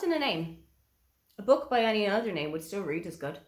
What's in a name? A book by any other name would still read as good.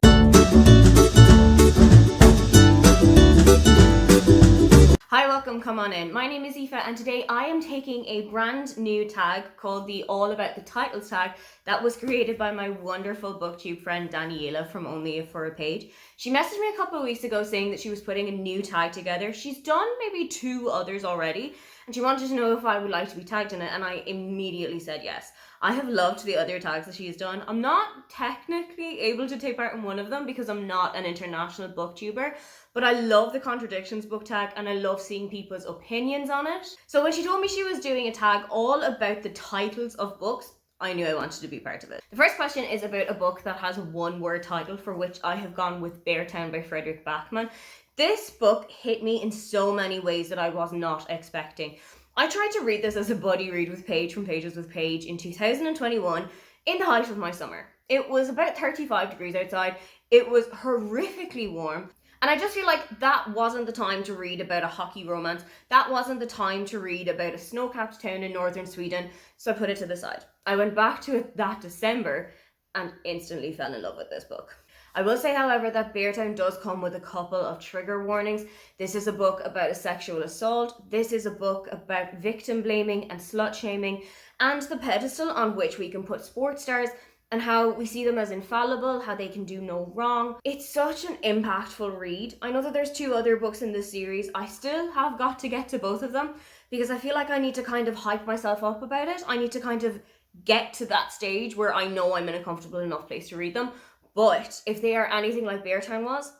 Hi, welcome, come on in. My name is Aoife and today I am taking a brand new tag called the All About the Titles tag that was created by my wonderful BookTube friend Daniela from Only for a Page. She messaged me a couple of weeks ago saying that she was putting a new tag together. She's done maybe 2 others already and she wanted to know if I would like to be tagged in it, and I immediately said yes. I have loved the other tags that she has done. I'm not technically able to take part in one of them because I'm not an international booktuber, but I love the contradictions book tag and I love seeing people's opinions on it. So when she told me she was doing a tag all about the titles of books, I knew I wanted to be part of it. The first question is about a book that has a one-word title, for which I have gone with Beartown by Frederick Bachmann. This book hit me in so many ways that I was not expecting. I tried to read this as a buddy read with Paige from Pages with Paige in 2021 in the height of my summer. It was about 35 degrees outside. It was horrifically warm. And I just feel like that wasn't the time to read about a hockey romance. That wasn't the time to read about a snow-capped town in northern Sweden. So I put it to the side. I went back to it that December and instantly fell in love with this book. I will say, however, that Beartown does come with a couple of trigger warnings. This is a book about a sexual assault. This is a book about victim blaming and slut shaming and the pedestal on which we can put sports stars and how we see them as infallible, how they can do no wrong. It's such an impactful read. I know that there's 2 other books in this series. I still have got to get to both of them because I feel like I need to kind of hype myself up about it. I need to kind of get to that stage where I know I'm in a comfortable enough place to read them. But if they are anything like Beartown was,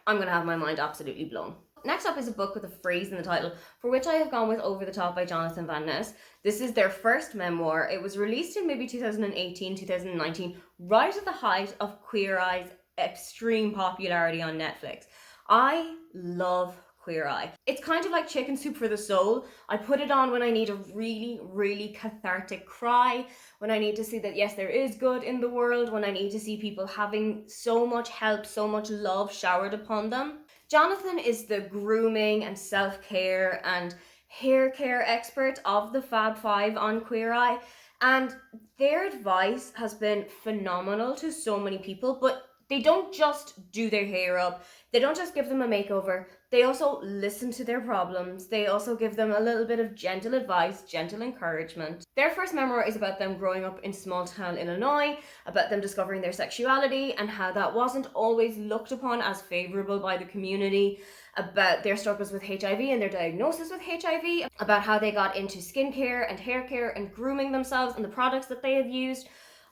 I'm going to have my mind absolutely blown. Next up is a book with a phrase in the title, for which I have gone with Over the Top by Jonathan Van Ness. This is their first memoir. It was released in maybe 2018, 2019, right at the height of Queer Eye's extreme popularity on Netflix. I love Queer Eye. It's kind of like chicken soup for the soul. I put it on when I need a really, really cathartic cry, when I need to see that yes, there is good in the world, when I need to see people having so much help, so much love showered upon them. Jonathan is the grooming and self-care and hair care expert of the Fab Five on Queer Eye, and their advice has been phenomenal to so many people, but they don't just do their hair up. They don't just give them a makeover. They also listen to their problems. They also give them a little bit of gentle advice, gentle encouragement. Their first memoir is about them growing up in small town Illinois, about them discovering their sexuality and how that wasn't always looked upon as favorable by the community, about their struggles with HIV and their diagnosis with HIV, about how they got into skincare and hair care and grooming themselves and the products that they have used.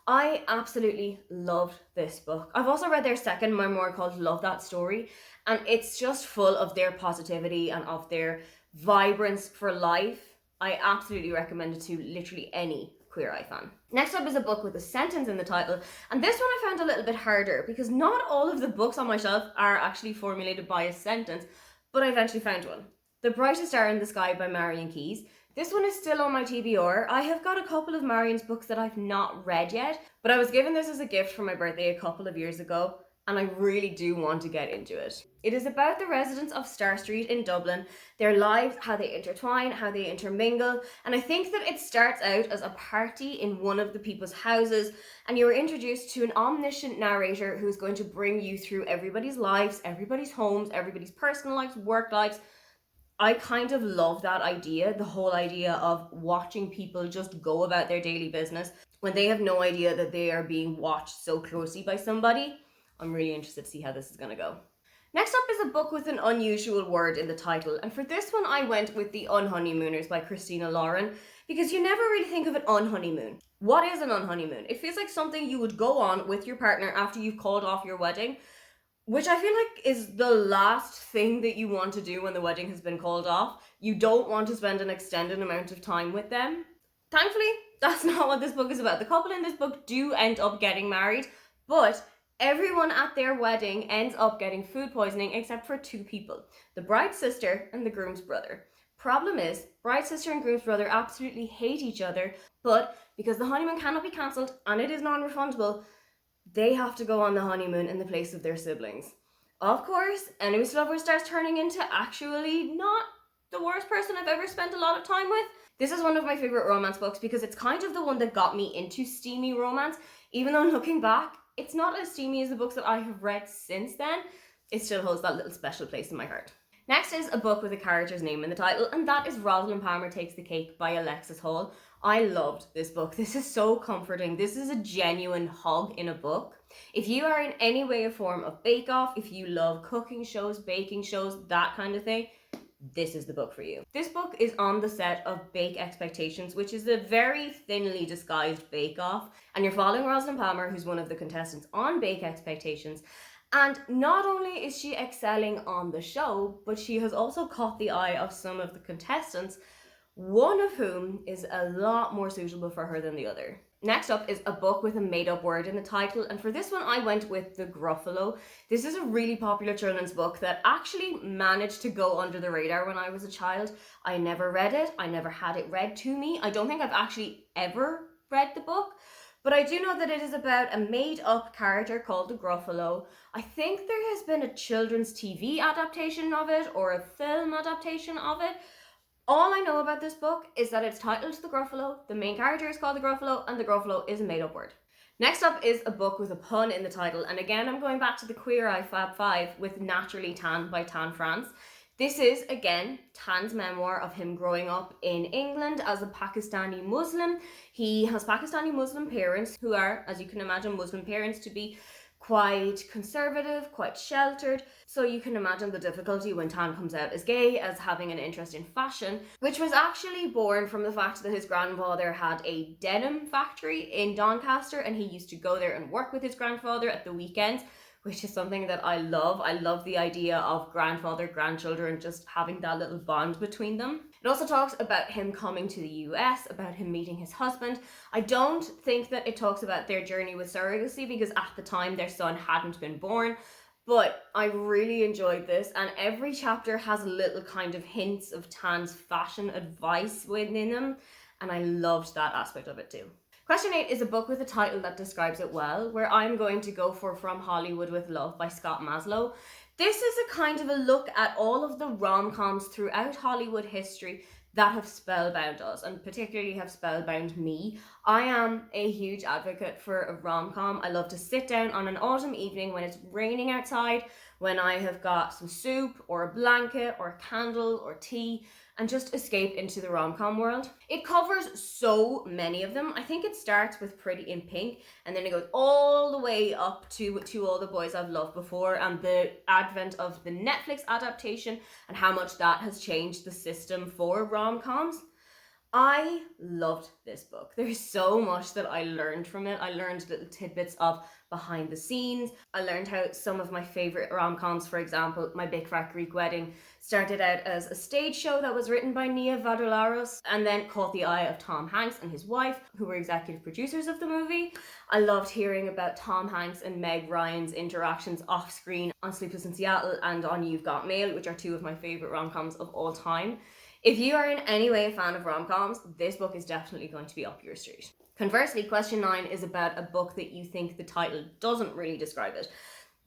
I absolutely loved this book. I've also read their second memoir called Love That Story, and it's just full of their positivity and of their vibrance for life. I absolutely recommend it to literally any Queer Eye fan. Next up is a book with a sentence in the title, and this one I found a little bit harder because not all of the books on my shelf are actually formulated by a sentence, but I eventually found one. The Brightest Star in the Sky by Marion. This one is still on my TBR. I have got a couple of Marion's books that I've not read yet, but I was given this as a gift for my birthday a couple of years ago, and I really do want to get into it. It is about the residents of Star Street in Dublin, their lives, how they intertwine, how they intermingle, and I think that it starts out as a party in one of the people's houses, and you are introduced to an omniscient narrator who is going to bring you through everybody's lives, everybody's homes, everybody's personal lives, work lives. I kind of love that idea, the whole idea of watching people just go about their daily business when they have no idea that they are being watched so closely by somebody. I'm really interested to see how this is going to go. Next up is a book with an unusual word in the title, and for this one I went with The Unhoneymooners by Christina because you never really think of an unhoneymoon. What is an unhoneymoon? It feels like something you would go on with your partner after you've called off your wedding, which I feel like is the last thing that you want to do when the wedding has been called off. You don't want to spend an extended amount of time with them. Thankfully, that's not what this book is about. The couple in this book do end up getting married, but everyone at their wedding ends up getting food poisoning except for 2 people, the bride's sister and the groom's brother. Problem is, bride's sister and groom's brother absolutely hate each other, but because the honeymoon cannot be cancelled and it is non-refundable, they have to go on the honeymoon in the place of their siblings. Of course, enemies to lovers starts turning into actually not the worst person I've ever spent a lot of time with. This is one of my favorite romance books because it's kind of the one that got me into steamy romance. Even though looking back, it's not as steamy as the books that I have read since then. It still holds that little special place in my heart. Next is a book with a character's name in the title, and that is Rosalind Palmer Takes the Cake by Alexis Hall. I loved this book. This is so comforting. This is a genuine hug in a book. If you are in any way or form of Bake Off, if you love cooking shows, baking shows, that kind of thing, this is the book for you. This book is on the set of Bake Expectations, which is a very thinly disguised Bake Off, and you're following Rosalind Palmer, who's one of the contestants on Bake Expectations. And not only is she excelling on the show, but she has also caught the eye of some of the contestants, one of whom is a lot more suitable for her than the other. Next up is a book with a made-up word in the title, and for this one I went with the Gruffalo. This is a really popular children's book that actually managed to go under the radar when I was a child. I never read it, I never had it read to me. I don't think I've actually ever read the book, but I do know that it is about a made-up character called the Gruffalo. I think there has been a children's TV adaptation of it or a film adaptation of it. All I know about this book is that it's titled The Gruffalo, the main character is called the Gruffalo, and the Gruffalo is a made-up word. Next up is a book with a pun in the title, and again I'm going back to the Queer Eye Fab Five with Naturally Tan by Tan France. This is, again, Tan's memoir of him growing up in England as a Pakistani Muslim. He has Pakistani Muslim parents who are, as you can imagine, Muslim parents to be quite conservative, quite sheltered. So you can imagine the difficulty when Tan comes out as gay, as having an interest in fashion, which was actually born from the fact that his grandfather had a denim factory in Doncaster and he used to go there and work with his grandfather at the weekends, which is something that I love. I love the idea of grandfather, grandchildren, just having that little bond between them. It also talks about him coming to the US, about him meeting his husband. I don't think that it talks about their journey with surrogacy because at the time their son hadn't been born, but I really enjoyed this, and every chapter has little kind of hints of Tan's fashion advice within them, and I loved that aspect of it too. Question 8 is a book with a title that describes it well, where I'm going to go for From Hollywood with Love by Scott Maslow. This is a kind of a look at all of the rom-coms throughout Hollywood history that have spellbound us, and particularly have spellbound me. I am a huge advocate for a rom-com. I love to sit down on an autumn evening when it's raining outside, when I have got some soup or a blanket or a candle or tea, and just escape into the rom-com world. It covers so many of them. I think it starts with Pretty in Pink, and then it goes all the way up to All the Boys I've Loved Before, and the advent of the Netflix adaptation and how much that has changed the system for rom-coms. I loved this book. There's so much that I learned from it. I learned little tidbits of behind the scenes. I learned how some of my favorite rom-coms, for example, My Big Fat Greek Wedding, started out as a stage show that was written by Nia Vadularos and then caught the eye of Tom Hanks and his wife, who were executive producers of the movie. I loved hearing about Tom Hanks and Meg Ryan's interactions off screen on Sleepless in Seattle and on You've Got Mail, which are two of my favorite rom-coms of all time. If you are in any way a fan of rom-coms, this book is definitely going to be up your street. Conversely, question 9 is about a book that you think the title doesn't really describe it.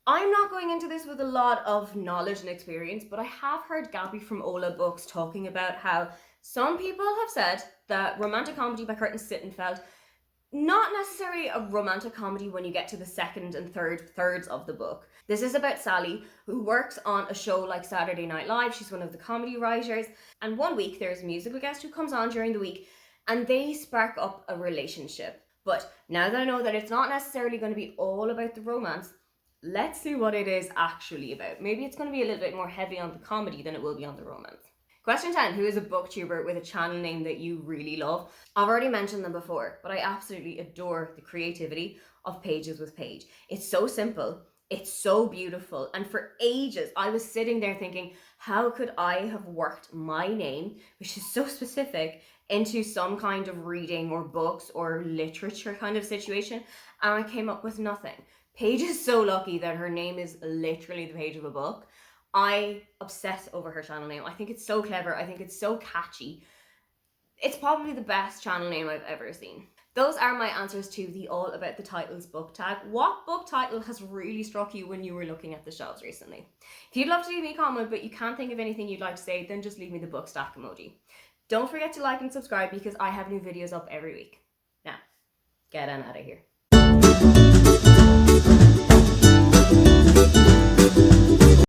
I'm not going into this with a lot of knowledge and experience, but I have heard Gaby from Ola Books talking about how some people have said that romantic comedy by Curtin Sittenfeld, not necessarily a romantic comedy when you get to the second and third thirds of the book. This is about Sally, who works on a show like Saturday Night Live. She's one of the comedy writers. And one week there's a musical guest who comes on during the week and they spark up a relationship. But now that I know that it's not necessarily going to be all about the romance, let's see what it is actually about. Maybe it's going to be a little bit more heavy on the comedy than it will be on the romance. Question 10, who is a booktuber with a channel name that you really love? I've already mentioned them before, but I absolutely adore the creativity of Pages with Paige. It's so simple, it's so beautiful, and for ages I was sitting there thinking, how could I have worked my name, which is so specific, into some kind of reading or books or literature kind of situation, and I came up with nothing. Paige is so lucky that her name is literally the page of a book. I obsess over her channel name. I think it's so clever. I think it's so catchy. It's probably the best channel name I've ever seen. Those are my answers to the All About the Titles book tag. What book title has really struck you when you were looking at the shelves recently? If you'd love to leave me a comment but you can't think of anything you'd like to say, then just leave me the book stack emoji. Don't forget to like and subscribe because I have new videos up every week. Now, get on out of here.